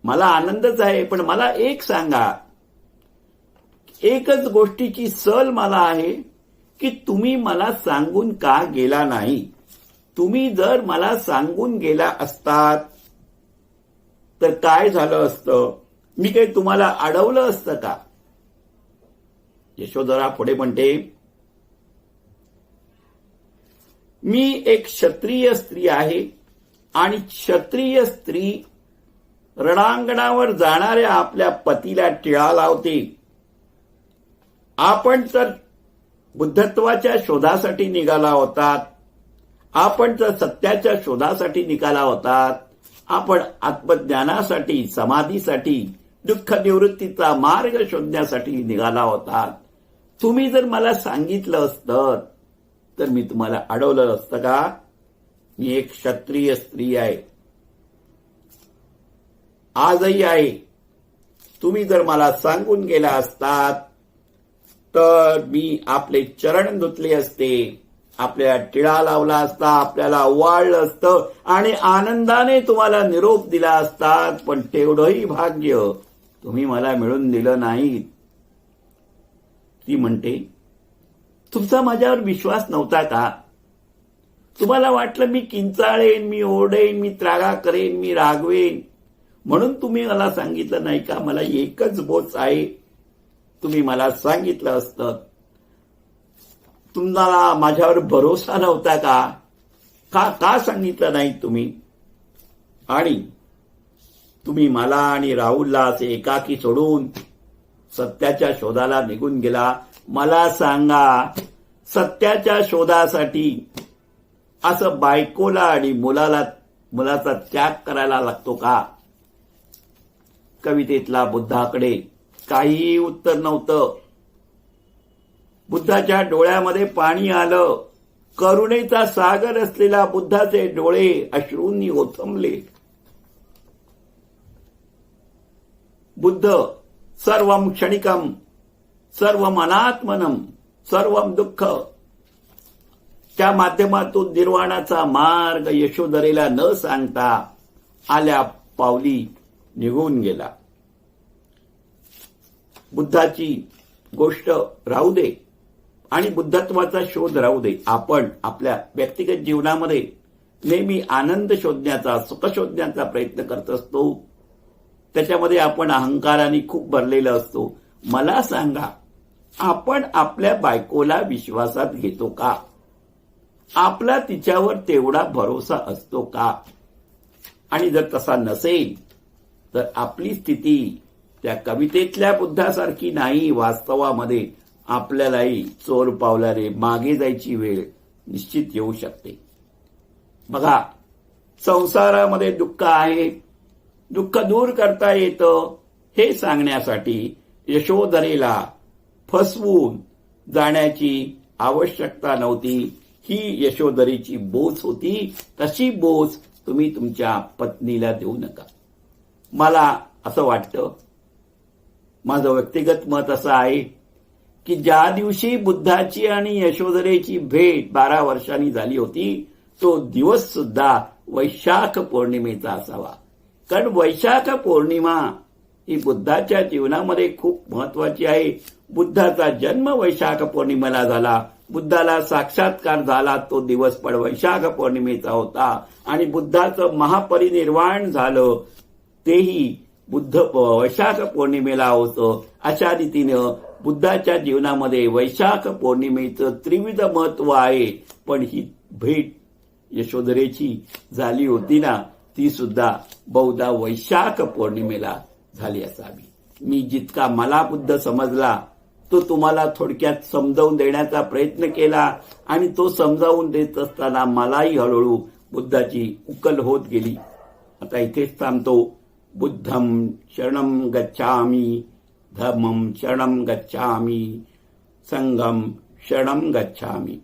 मला आनंदच आहे, पण मला एक सांगा, एकच गोष्टीची सल मला आहे की तुम्ही मला सांगून का गेला नाही. तुम्ही जर मला सांगून गेला असतात तर काय झालं असतं, मी काही तुम्हाला अडवलं असतं का. यशोधरा पुढे म्हणते, मी एक क्षत्रिय स्त्री आहे आणि क्षत्रिय स्त्री रणांगणावर जाणाऱ्या आपल्या पतीला टिळा लावते. आपण तर बुद्धत्वाच्या शोधासाठी निघाला होतात, आपण तर सत्याच्या शोधासाठी निघाला होतात, आपण आत्मज्ञानासाठी, समाधीसाठी, दुःख निवृत्तीचा मार्ग शोधण्यासाठी निघाला होतात. तुम्ही जर मला सांगितलं असतं तर मी तुम्हाला अडवलं असतं का. मी एक क्षत्रिय स्त्री आहे, आजही आहे. तुम्ही जर मला सांगून गेला असतात तर मी आपले चरण धुतले असते, आपल्याला टिळा लावला असता, आपल्याला ओवाळलं असतं आणि आनंदाने तुम्हाला निरोप दिला असतात. पण तेवढंही भाग्य तुम्ही मला मिळून दिलं नाही. ती म्हणते, तुमचा माझ्यावर विश्वास नव्हता का. तुम्हाला वाटलं मी किंचाळेन, मी ओरडेन, मी त्रागा करेन, मी रागवेन, म्हणून तुम्ही मला सांगितलं नाही का. मला एकच बोच आहे, तुम्ही मला सांगितलं असतं. तुम्हाला माझ्यावर भरोसा नव्हता का सांगितलं नाही तुम्ही. आणि तुम्ही मला आणि राहुलला असे एकाकी सोडून सत्याच्या शोधाला निघून गेला. मला सांगा, सत्याच्या शोधासाठी असं बायकोला आणि मुलाचा त्याग करायला लागतो का. कवितेतला बुद्धाकडे काहीही उत्तर नव्हतं. बुद्धाच्या डोळ्यामध्ये पाणी आलं. करुणेचा सागर असलेला बुद्धाचे डोळे अश्रूंनी ओथंबले. बुद्ध सर्वम क्षणिकम, सर्वम अनात्मनम, सर्वम दुःख, त्या माध्यमातून निर्वाणाचा मार्ग यशोधरेला न सांगता आल्या पावली निघून गेला. बुद्धाची गोष्ट राहू दे आणि बुद्धत्वाचा शोध राहू दे. आपण आपल्या व्यक्तिगत जीवनामध्ये नेहमी आनंद शोधण्याचा, सुख शोधण्याचा प्रयत्न करत असतो. त्याच्यामध्ये आपण अहंकाराने खूप भरलेला असतो. मला सांगा, आपण आपल्या बायकोला विश्वासात घेतो का? आपला तिच्यावर तेवढा भरोसा असतो का? आणि जर तसा नसेल तर आपली स्थिती त्या कवितेतल्या बुद्धासारखी नाही. वास्तवामध्ये आपल्यालाही चोर पावलाने मागे जायची वेळ निश्चित येऊ शकते. बघा, संसारामध्ये दुःख आहे, दुःख दूर करता येतं हे सांगण्यासाठी यशोधरेला फसवून जाण्याची आवश्यकता नव्हती. ही यशोधरेची बोच होती. तशी बोच तुम्ही तुमच्या पत्नीला देऊ नका. मला असं वाटतं, माझं व्यक्तिगत मत असं आहे की ज्या दिवशी बुद्धाची आणि यशोधरेची भेट 12 वर्षांनी झाली होती, तो दिवस सुद्धा वैशाख पौर्णिमेचा असावा. कारण वैशाख पौर्णिमा ही बुद्धाच्या जीवनामध्ये खूप महत्वाची आहे. बुद्धाचा जन्म वैशाख पौर्णिमेला झाला. बुद्धाला साक्षात्कार झाला तो दिवस पण वैशाख पौर्णिमेचा होता. आणि बुद्धाचं महापरिनिर्वाण झालं तेही वैशाख पौर्णिमेला होतं. अशा रीतीनं बुद्धाच्या जीवनामध्ये वैशाख पौर्णिमेचं त्रिविध महत्व आहे. पण ही भेट यशोधरेची झाली होती ना, ती सुद्धा बहुधा वैशाख पौर्णिमेला झाली असावी. मी जितका मला बुद्ध समजला तो तुम्हाला थोडक्यात समजावून देण्याचा प्रयत्न केला. आणि तो समजावून देत असताना मलाही हळूहळू बुद्धाची उकल होत गेली. आता इथेच थांबतो. बुद्धं शरणं गच्छामि, धम्मं शरणं गच्छामि, संघं शरणं गच्छामि.